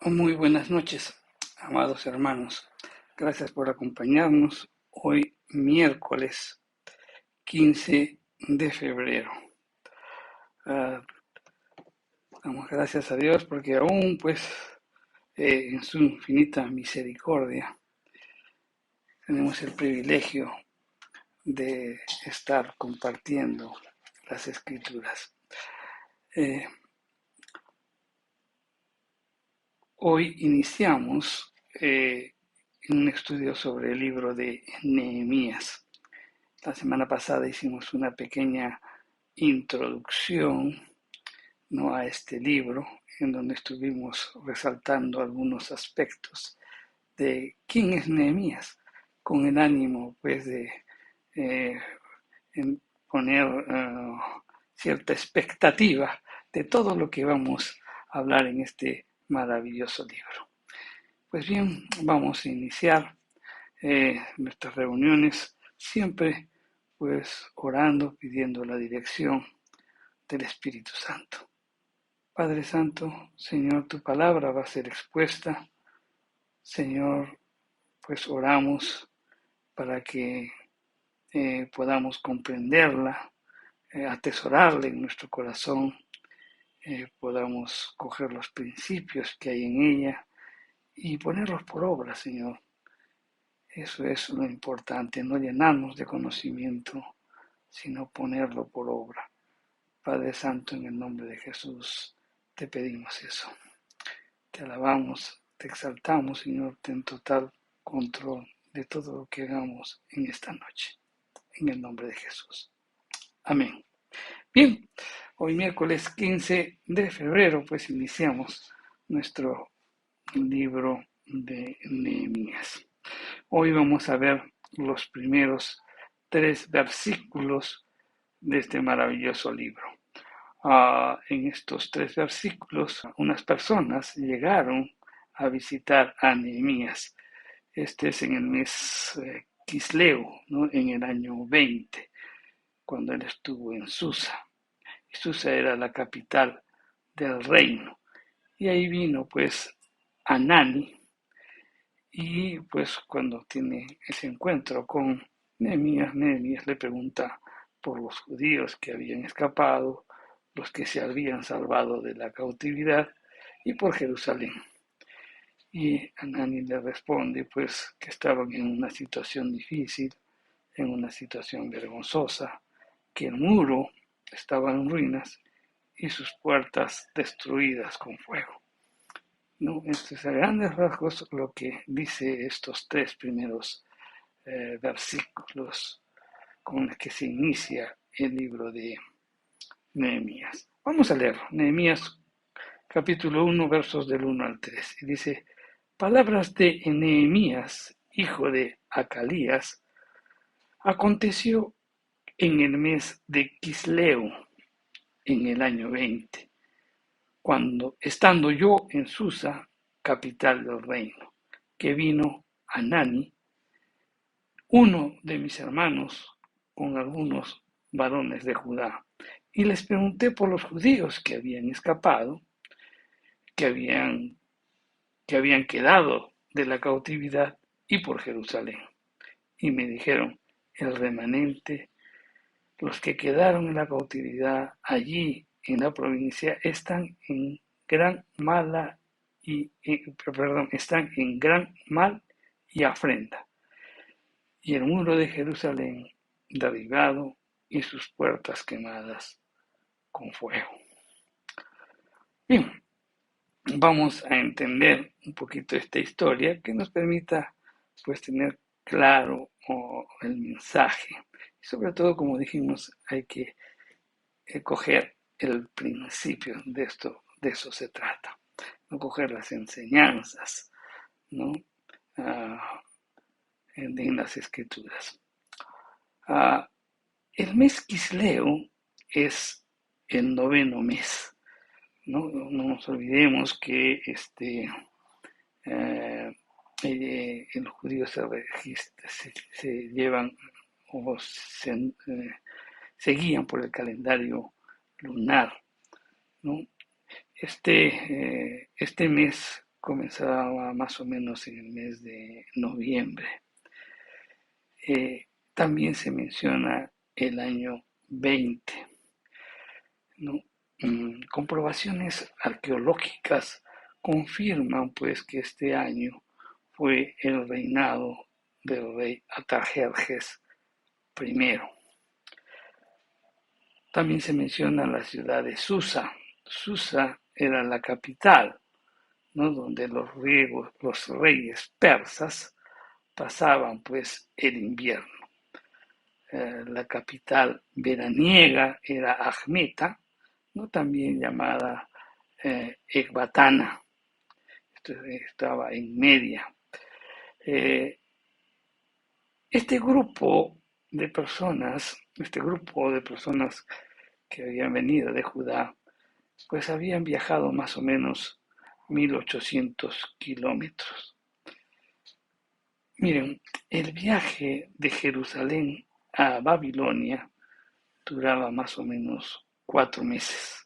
Muy buenas noches, amados hermanos. Gracias por acompañarnos hoy miércoles 15 de febrero. Damos gracias a Dios porque aún en su infinita misericordia tenemos el privilegio de estar compartiendo las escrituras. Hoy iniciamos un estudio sobre el libro de Nehemías. La semana pasada hicimos una pequeña introducción, ¿no?, a este libro, en donde estuvimos resaltando algunos aspectos de quién es Nehemías, con el ánimo de eh, poner cierta expectativa de todo lo que vamos a hablar en este maravilloso libro. Pues bien, vamos a iniciar nuestras reuniones siempre orando, pidiendo la dirección del Espíritu Santo. Padre Santo, Señor, tu palabra va a ser expuesta. Señor, pues oramos para que podamos comprenderla, atesorarla en nuestro corazón, podamos coger los principios que hay en ella y ponerlos por obra, Señor. Eso es lo importante, no llenarnos de conocimiento, sino ponerlo por obra. Padre Santo, en el nombre de Jesús, te pedimos eso. Te alabamos, te exaltamos, Señor, ten total control de todo lo que hagamos en esta noche. En el nombre de Jesús. Amén. Bien, hoy miércoles 15 de febrero, pues iniciamos nuestro libro de Nehemías. Hoy vamos a ver los primeros 3 versículos de este maravilloso libro. En estos 3 versículos, unas personas llegaron a visitar a Nehemías. Este es en el mes Quisleu, ¿no?, en el año 20, cuando él estuvo en Susa. Y Susa era la capital del reino. Y ahí vino Anani, y cuando tiene ese encuentro con Nehemías, Nehemías le pregunta por los judíos que habían escapado, los que se habían salvado de la cautividad, y por Jerusalén. Y Anani le responde que estaban en una situación difícil, en una situación vergonzosa, que el muro estaba en ruinas y sus puertas destruidas con fuego. ¿No? Esto es a grandes rasgos lo que dice estos 3 primeros versículos con los que se inicia el libro de Nehemías. Vamos a leer Nehemías capítulo 1, versos del 1 al 3. Y dice: palabras de Nehemías, hijo de Acalías. Aconteció en el mes de Quisleu, en el año 20, cuando, estando yo en Susa, capital del reino, que vino Anani, uno de mis hermanos, con algunos varones de Judá, y les pregunté por los judíos que habían escapado, que habían quedado de la cautividad, y por Jerusalén. Y me dijeron: el remanente, los que quedaron en la cautividad allí en la provincia, están en gran mal y afrenta, y el muro de Jerusalén derribado y sus puertas quemadas con fuego. Bien, vamos a entender un poquito esta historia que nos permita tener claro el mensaje. Y sobre todo, como dijimos, hay que coger el principio de esto, de eso se trata, no coger las enseñanzas, ¿no?, en las escrituras. El mes Quisleu es el 9º mes. No nos olvidemos que los judíos se llevan o se guían por el calendario lunar, ¿no? Este mes comenzaba más o menos en el mes de noviembre. También se menciona el año 20, ¿no? Comprobaciones arqueológicas confirman pues que este año fue el reinado del rey Artajerjes I. También se menciona la ciudad de Susa. Susa era la capital, ¿no? Donde los reyes persas pasaban pues el invierno. La capital veraniega era Ajmeta, ¿no? También llamada Ecbatana. Estaba en Media. Este grupo de personas que habían venido de Judá, pues habían viajado más o menos 1800 kilómetros. Miren, el viaje de Jerusalén a Babilonia duraba más o menos 4 meses,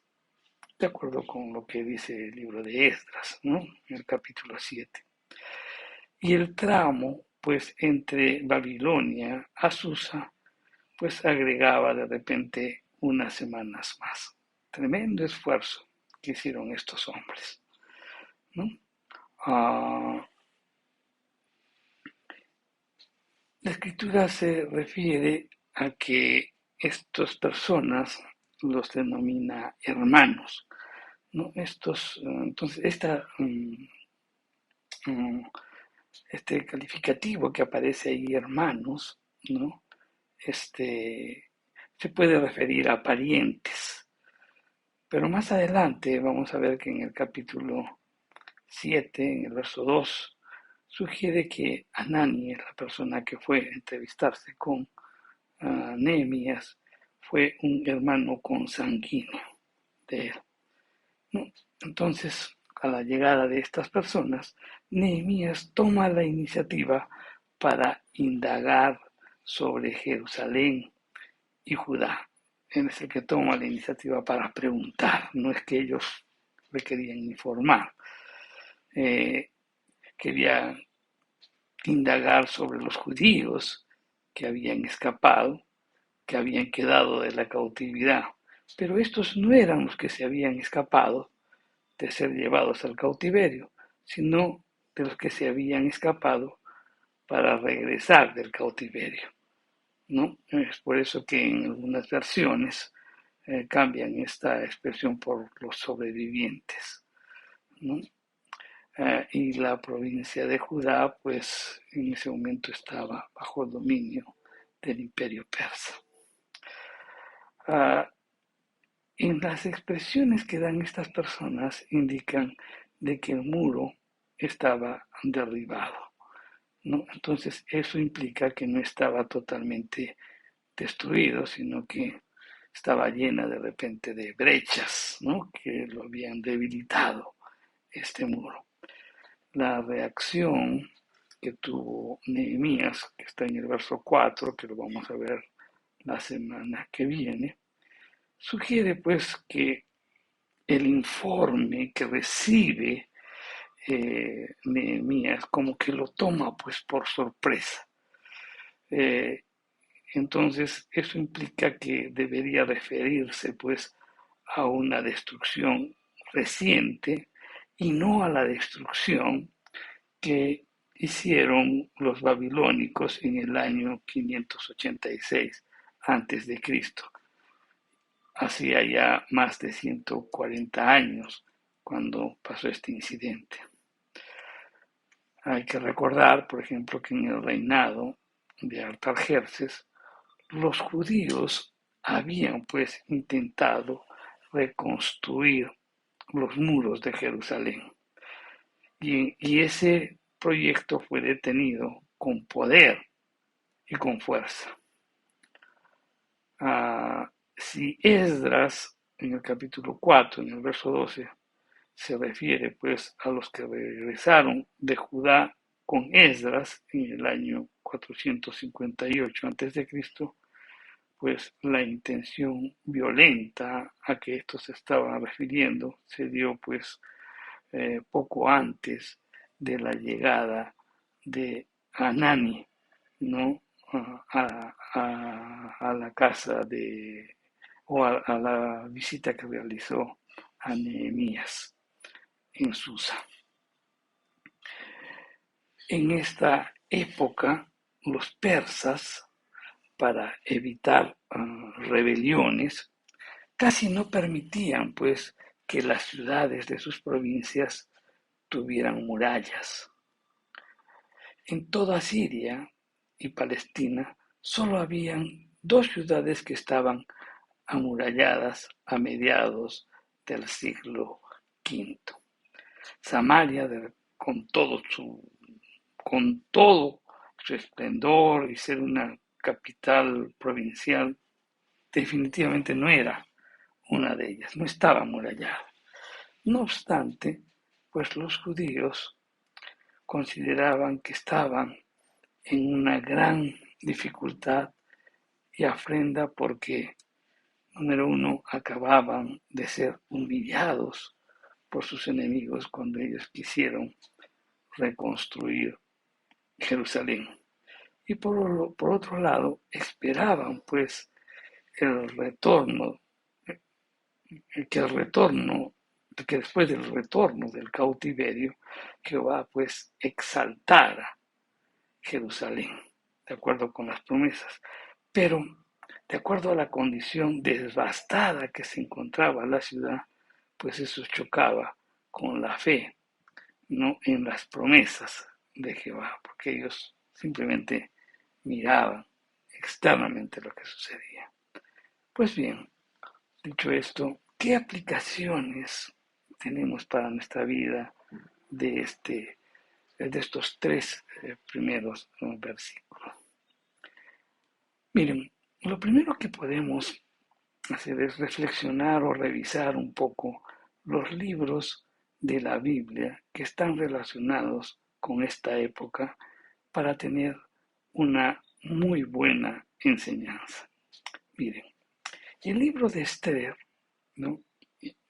de acuerdo con lo que dice el libro de Esdras, ¿no? En el capítulo 7. Y el tramo, pues, entre Babilonia a Susa, pues agregaba de repente unas semanas más. Tremendo esfuerzo que hicieron estos hombres, ¿no? La escritura se refiere a que estas personas los denomina hermanos, ¿no? Entonces, este calificativo que aparece ahí, hermanos, ¿no? Se puede referir a parientes. Pero más adelante vamos a ver que en el capítulo 7, en el verso 2, sugiere que Anani, la persona que fue a entrevistarse con Nehemías, fue un hermano consanguíneo de él, ¿no? Entonces, a la llegada de estas personas, Nehemías toma la iniciativa para indagar sobre Jerusalén y Judá. Él es el que toma la iniciativa para preguntar, no es que ellos le querían informar. Quería indagar sobre los judíos que habían escapado, que habían quedado de la cautividad. Pero estos no eran los que se habían escapado de ser llevados al cautiverio, sino de los que se habían escapado para regresar del cautiverio, ¿no? Es por eso que en algunas versiones cambian esta expresión por los sobrevivientes, ¿no? Y la provincia de Judá, pues en ese momento estaba bajo el dominio del imperio persa. En las expresiones que dan estas personas indican de que el muro estaba derribado, ¿no? Entonces eso implica que no estaba totalmente destruido, sino que estaba llena de repente de brechas, ¿no? Que lo habían debilitado este muro. La reacción que tuvo Nehemías, que está en el verso 4, que lo vamos a ver la semana que viene, sugiere pues que el informe que recibe Nehemías como que lo toma pues por sorpresa. Entonces eso implica que debería referirse pues a una destrucción reciente y no a la destrucción que hicieron los babilónicos en el año 586 antes de Cristo. Hacía ya más de 140 años cuando pasó este incidente. Hay que recordar, por ejemplo, que en el reinado de Artajerjes, los judíos habían pues intentado reconstruir los muros de Jerusalén. Y ese proyecto fue detenido con poder y con fuerza. Si Esdras, en el capítulo 4, en el verso 12, se refiere pues a los que regresaron de Judá con Esdras en el año 458 a.C., pues la intención violenta a que estos se estaban refiriendo se dio pues poco antes de la llegada de Anani, ¿no? A la casa a la visita que realizó a Nehemías en Susa. En esta época, los persas, para evitar rebeliones, casi no permitían, pues, que las ciudades de sus provincias tuvieran murallas. En toda Siria y Palestina solo habían dos ciudades que estaban amuralladas a mediados del siglo V. Samaria, con todo su esplendor y ser una capital provincial, definitivamente no era una de ellas, no estaba amurallada. No obstante, pues los judíos consideraban que estaban en una gran dificultad y afrenta porque, número uno, acababan de ser humillados por sus enemigos cuando ellos quisieron reconstruir Jerusalén. Y por otro lado, esperaban pues el retorno, que el retorno, que después del retorno del cautiverio, Jehová pues exaltara Jerusalén, de acuerdo con las promesas. Pero, de acuerdo a la condición devastada que se encontraba la ciudad, pues eso chocaba con la fe, no en las promesas de Jehová, porque ellos simplemente miraban externamente lo que sucedía. Pues bien, dicho esto, ¿qué aplicaciones tenemos para nuestra vida de, de estos tres primeros versículos? Miren, lo primero que podemos hacer es reflexionar o revisar un poco los libros de la Biblia que están relacionados con esta época para tener una muy buena enseñanza. Miren, el libro de Esther, ¿no?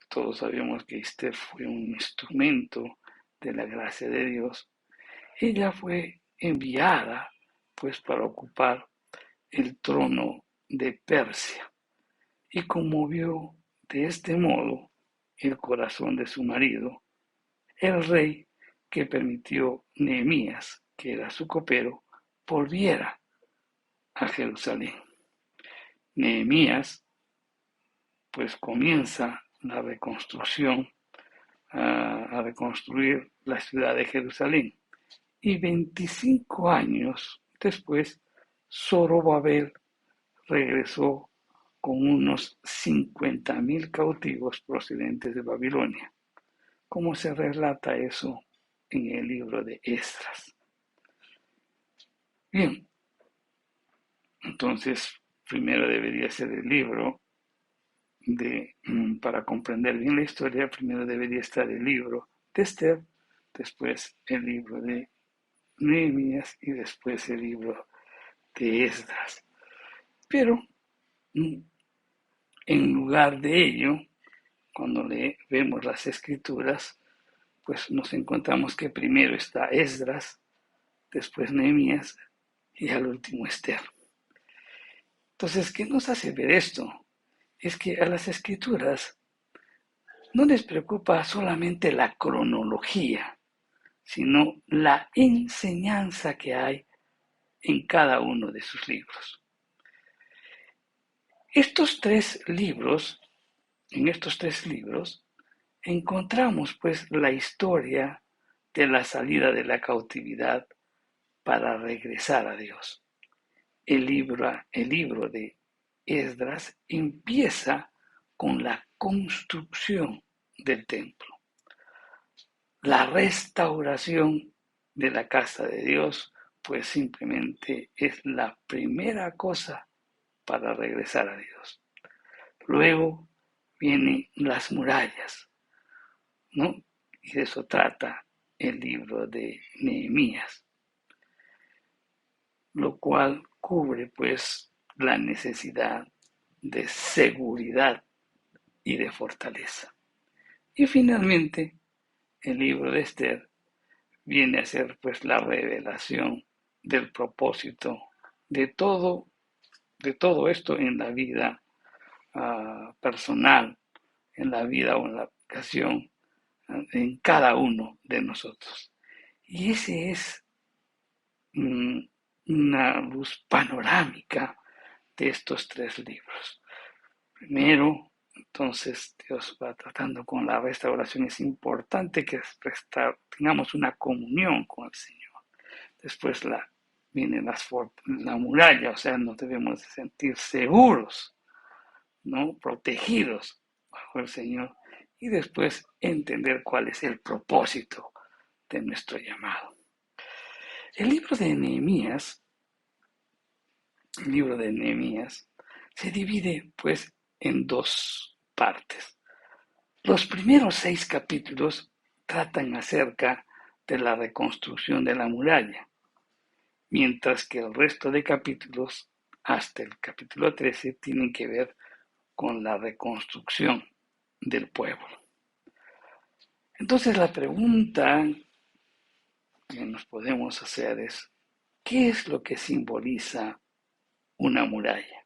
Todos sabemos que Esther fue un instrumento de la gracia de Dios. Ella fue enviada pues para ocupar el trono de Persia y conmovió de este modo el corazón de su marido, el rey, que permitió Nehemías, que era su copero, volviera a Jerusalén. Nehemías pues comienza la reconstrucción, a reconstruir la ciudad de Jerusalén. Y 25 años después, Zorobabel regresó con unos 50.000 cautivos procedentes de Babilonia, como se relata eso en el libro de Esdras. Bien, entonces primero debería ser el libro para comprender bien la historia, primero debería estar el libro de Esther, después el libro de Nehemías y después el libro de Esdras. Pero en lugar de ello, cuando vemos las escrituras, pues nos encontramos que primero está Esdras, después Nehemías y al último Esther. Entonces, ¿qué nos hace ver esto? Es que a las escrituras no les preocupa solamente la cronología, sino la enseñanza que hay en cada uno de sus libros. En estos tres libros, encontramos pues la historia de la salida de la cautividad para regresar a Dios. El libro de Esdras empieza con la construcción del templo, la restauración de la casa de Dios, pues simplemente es la primera cosa para regresar a Dios. Luego vienen las murallas, ¿no? Y de eso trata el libro de Nehemías, lo cual cubre pues la necesidad de seguridad y de fortaleza. Y finalmente el libro de Esther viene a ser pues la revelación del propósito de todo esto en la vida personal, en la vida o en la aplicación en cada uno de nosotros. Y ese es una luz panorámica de estos tres libros. Primero, entonces Dios va tratando con la restauración. Es importante que tengamos una comunión con el Señor. Después viene la muralla, o sea, nos debemos sentir seguros, ¿no? Protegidos bajo el Señor. Y después entender cuál es el propósito de nuestro llamado. El libro de Nehemías se divide pues en dos partes. Los primeros 6 capítulos tratan acerca de la reconstrucción de la muralla, mientras que el resto de capítulos, hasta el capítulo 13, tienen que ver con la reconstrucción del pueblo. Entonces la pregunta que nos podemos hacer es, ¿qué es lo que simboliza una muralla?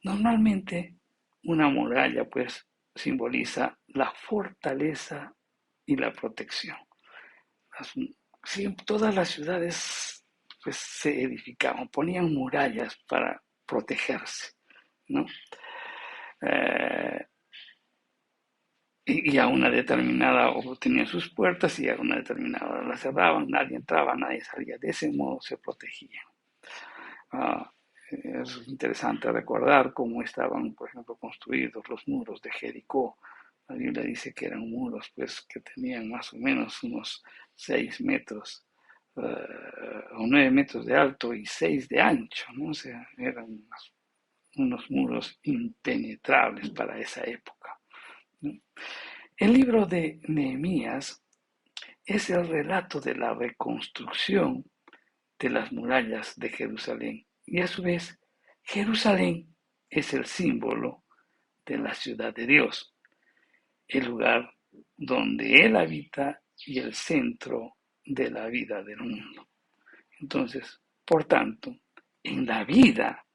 Normalmente una muralla pues simboliza la fortaleza y la protección. Todas las ciudades pues se edificaban, ponían murallas para protegerse, ¿no? Y a una determinada o tenían sus puertas y a una determinada la cerraban, nadie entraba, nadie salía. De ese modo se protegían. Es interesante recordar cómo estaban, por ejemplo, construidos los muros de Jericó. La Biblia dice que eran muros pues, que tenían más o menos unos 6 metros o 9 metros de alto y 6 de ancho, ¿no? O sea, eran unos muros impenetrables para esa época, ¿no? El libro de Nehemías es el relato de la reconstrucción de las murallas de Jerusalén. Y a su vez, Jerusalén es el símbolo de la ciudad de Dios, el lugar donde Él habita y el centro de la vida del mundo. Entonces, por tanto, en la vida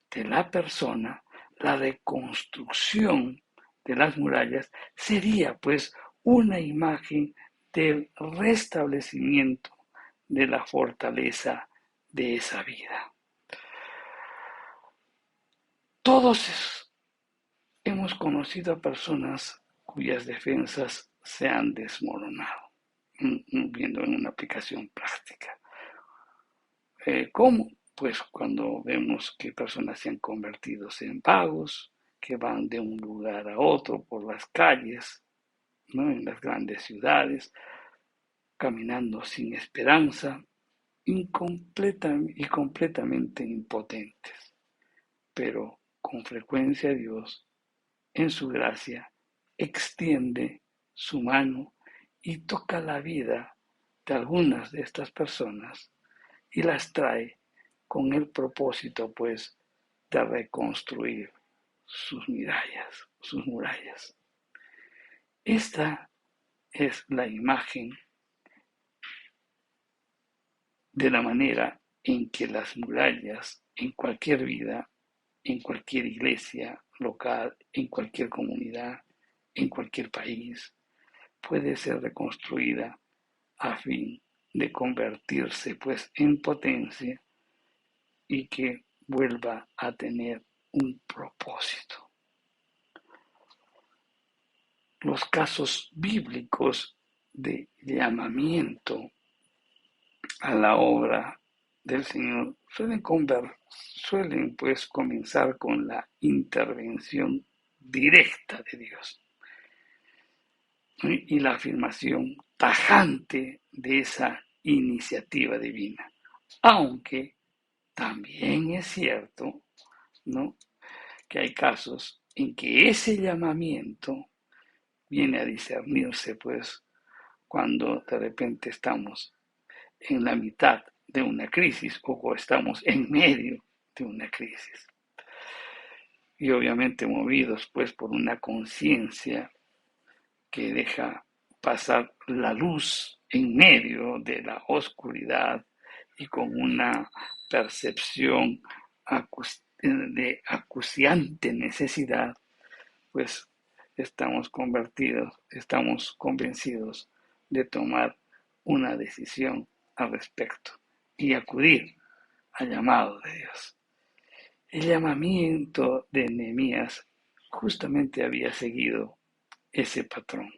de la persona, la reconstrucción de las murallas sería pues una imagen del restablecimiento de la fortaleza de esa vida. Todos hemos conocido a personas cuyas defensas se han desmoronado, viendo en una aplicación práctica. ¿Cómo? Pues cuando vemos que personas se han convertido en vagos, que van de un lugar a otro por las calles, ¿no? En las grandes ciudades, caminando sin esperanza, y completamente impotentes. Pero con frecuencia Dios, en su gracia, extiende su mano y toca la vida de algunas de estas personas y las trae con el propósito, pues, de reconstruir sus murallas. Esta es la imagen de la manera en que las murallas en cualquier vida, en cualquier iglesia local, en cualquier comunidad, en cualquier país, puede ser reconstruida a fin de convertirse pues en potencia y que vuelva a tener un propósito. Los casos bíblicos de llamamiento a la obra del Señor suelen pues comenzar con la intervención directa de Dios y la afirmación tajante de esa iniciativa divina. Aunque también es cierto, ¿no?, que hay casos en que ese llamamiento viene a discernirse pues cuando de repente estamos en la mitad de una crisis o estamos en medio de una crisis. Y obviamente movidos pues por una conciencia que deja pasar la luz en medio de la oscuridad y con una percepción de acuciante necesidad, pues estamos convencidos de tomar una decisión al respecto y acudir al llamado de Dios. El llamamiento de Nehemías justamente había seguido ese patrón.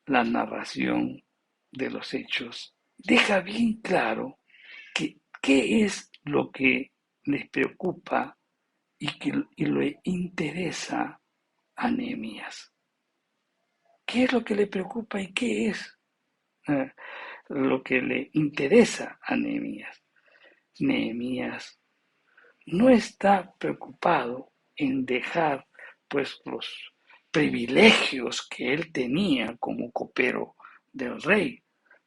La narración de los hechos deja bien claro qué es lo que les preocupa y le interesa a Nehemías. ¿Qué es lo que le preocupa y qué es lo que le interesa a Nehemías? Nehemías no está preocupado en dejar pues los privilegios que él tenía como copero del rey,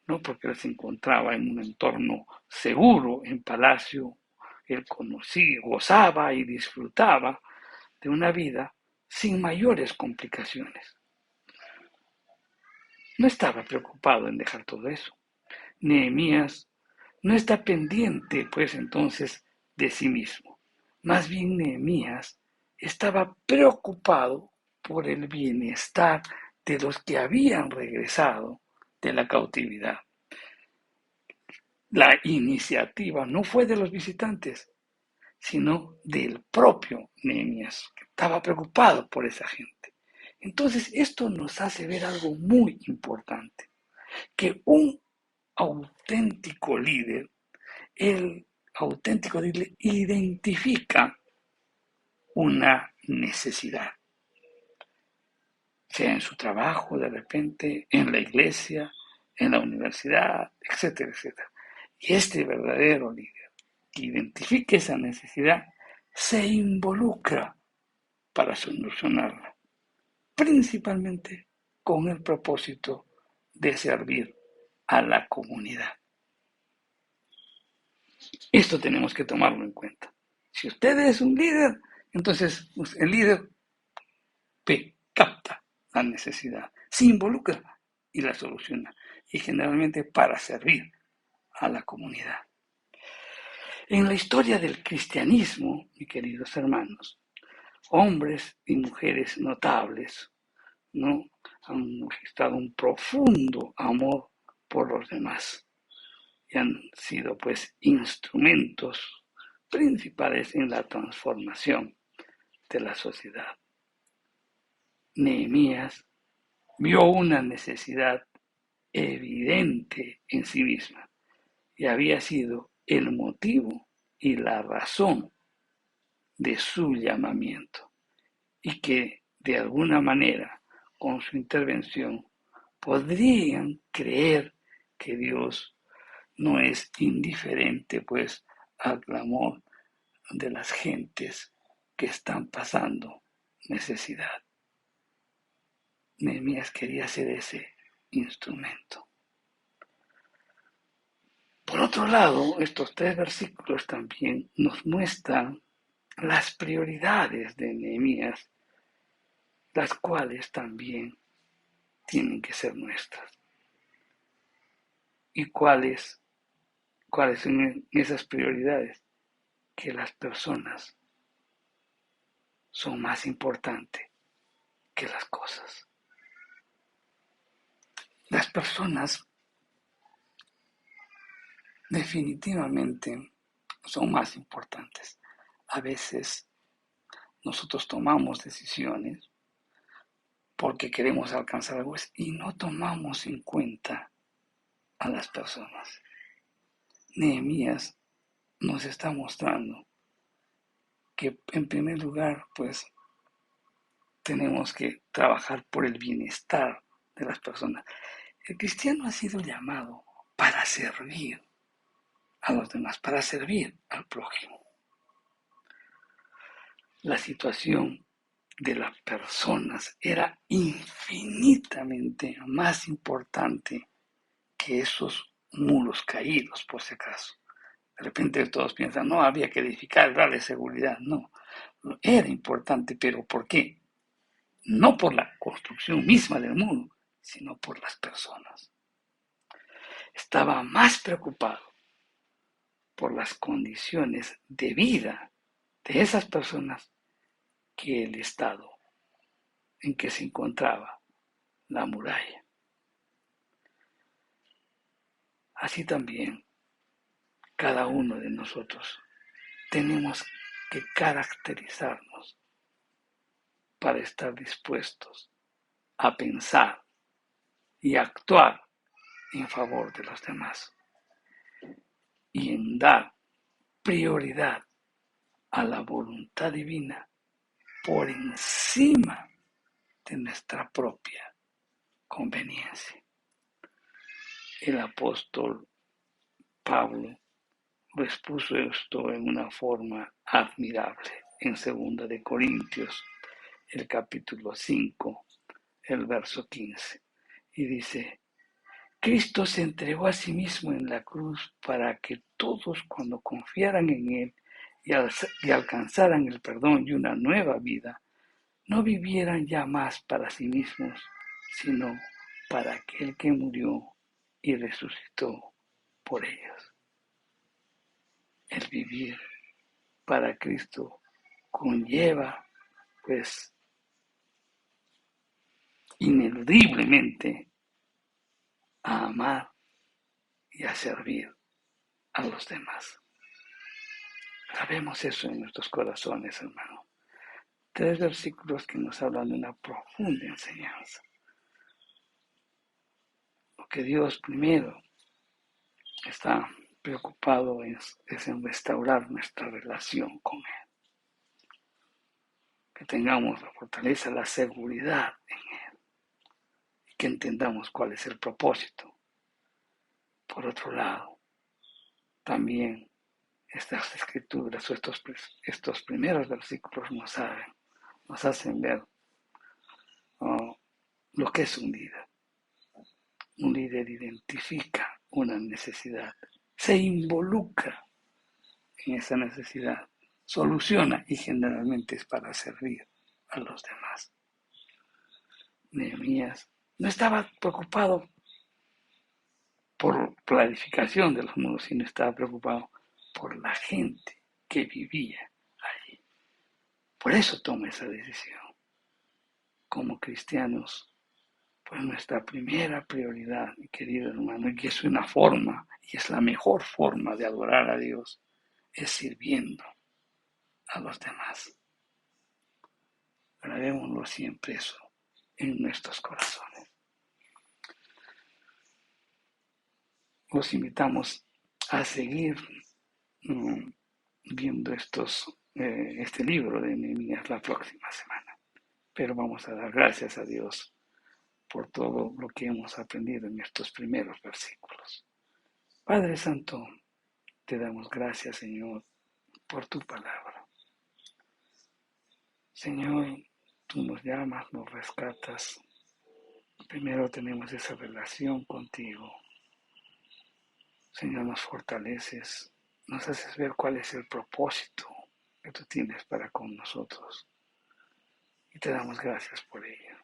¿no? Porque él se encontraba en un entorno seguro, en palacio, él conocía, gozaba y disfrutaba de una vida sin mayores complicaciones. No estaba preocupado en dejar todo eso. Nehemías no está pendiente, pues entonces, de sí mismo. Más bien Nehemías estaba preocupado por el bienestar de los que habían regresado de la cautividad. La iniciativa no fue de los visitantes, sino del propio Nehemías, que estaba preocupado por esa gente. Entonces, esto nos hace ver algo muy importante, que un auténtico líder, el auténtico líder identifica una necesidad, sea en su trabajo, de repente, en la iglesia, en la universidad, etcétera, etcétera. Y este verdadero líder que identifique esa necesidad se involucra para solucionarla, principalmente con el propósito de servir a la comunidad. Esto tenemos que tomarlo en cuenta. Si usted es un líder, entonces el líder capta la necesidad, se involucra y la soluciona, y generalmente para servir a la comunidad. En la historia del cristianismo, mis queridos hermanos, hombres y mujeres notables, ¿no?, han manifestado un profundo amor por los demás y han sido pues instrumentos principales en la transformación de la sociedad. Nehemías vio una necesidad evidente en sí misma y había sido el motivo y la razón de su llamamiento, y que de alguna manera con su intervención podrían creer que Dios no es indiferente pues al clamor de las gentes que están pasando necesidad. Nehemías quería ser ese instrumento. Por otro lado, estos 3 versículos también nos muestran las prioridades de Nehemías, las cuales también tienen que ser nuestras. ¿Y cuáles son esas prioridades? Que las personas son más importantes que las cosas. Las personas definitivamente son más importantes. A veces nosotros tomamos decisiones porque queremos alcanzar algo y no tomamos en cuenta a las personas. Nehemías nos está mostrando que en primer lugar, pues, tenemos que trabajar por el bienestar de las personas. El cristiano ha sido llamado para servir a los demás, para servir al prójimo. La situación de las personas era infinitamente más importante que esos muros caídos, por si acaso. De repente todos piensan, no, había que edificar, darle seguridad. No, era importante, pero ¿por qué? No por la construcción misma del muro, sino por las personas. Estaba más preocupado por las condiciones de vida de esas personas que el estado en que se encontraba la muralla. Así también cada uno de nosotros tenemos que caracterizarnos para estar dispuestos a pensar y actuar en favor de los demás y en dar prioridad a la voluntad divina por encima de nuestra propia conveniencia. El apóstol Pablo lo expuso esto en una forma admirable en 2 de Corintios, el capítulo 5, el verso 15, y dice: Cristo se entregó a sí mismo en la cruz para que todos, cuando confiaran en Él y alcanzaran el perdón y una nueva vida, no vivieran ya más para sí mismos, sino para aquel que murió y resucitó por ellos. El vivir para Cristo conlleva, pues, ineludiblemente a amar y a servir a los demás. Sabemos eso en nuestros corazones, hermano. 3 versículos que nos hablan de una profunda enseñanza. Lo que Dios primero está preocupado es en restaurar nuestra relación con Él. Que tengamos la fortaleza, la seguridad en Él. Y que entendamos cuál es el propósito. Por otro lado, también estas escrituras o estos primeros versículos nos hacen ver lo que es un líder. Un líder identifica una necesidad, se involucra en esa necesidad, soluciona y generalmente es para servir a los demás. Nehemías no estaba preocupado por la edificación de los muros, sino estaba preocupado por la gente que vivía allí. Por eso toma esa decisión. Como cristianos, pues nuestra primera prioridad, mi querido hermano, y que es una forma, y es la mejor forma de adorar a Dios, es sirviendo a los demás. Grabémoslo siempre eso en nuestros corazones. Los invitamos a seguir viendo este libro de Nehemías la próxima semana. Pero vamos a dar gracias a Dios por todo lo que hemos aprendido en estos primeros versículos. Padre Santo, te damos gracias, Señor, por tu palabra. Señor, tú nos llamas, nos rescatas. Primero tenemos esa relación contigo. Señor, nos fortaleces, nos haces ver cuál es el propósito que tú tienes para con nosotros. Y te damos gracias por ello.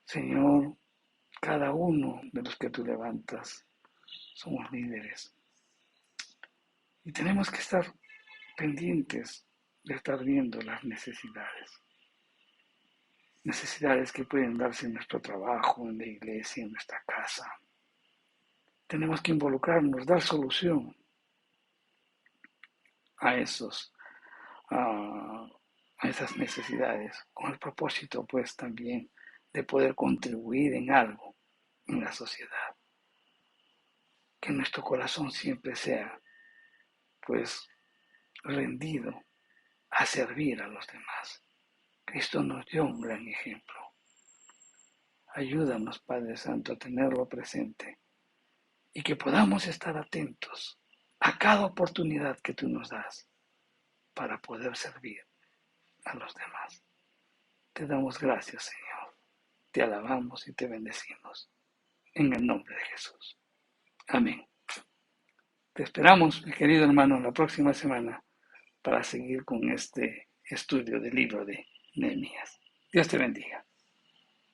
Señor, cada uno de los que tú levantas somos líderes. Y tenemos que estar pendientes de estar viendo las necesidades. Necesidades que pueden darse en nuestro trabajo, en la iglesia, en nuestra casa. Tenemos que involucrarnos, dar solución a esas necesidades, con el propósito pues también de poder contribuir en algo en la sociedad. Que nuestro corazón siempre sea pues rendido a servir a los demás. Cristo nos dio un gran ejemplo. Ayúdanos, Padre Santo, a tenerlo presente y que podamos estar atentos a cada oportunidad que tú nos das para poder servir a los demás. Te damos gracias, Señor. Te alabamos y te bendecimos. En el nombre de Jesús. Amén. Te esperamos, mi querido hermano, la próxima semana para seguir con este estudio del libro de Nehemías. Dios te bendiga.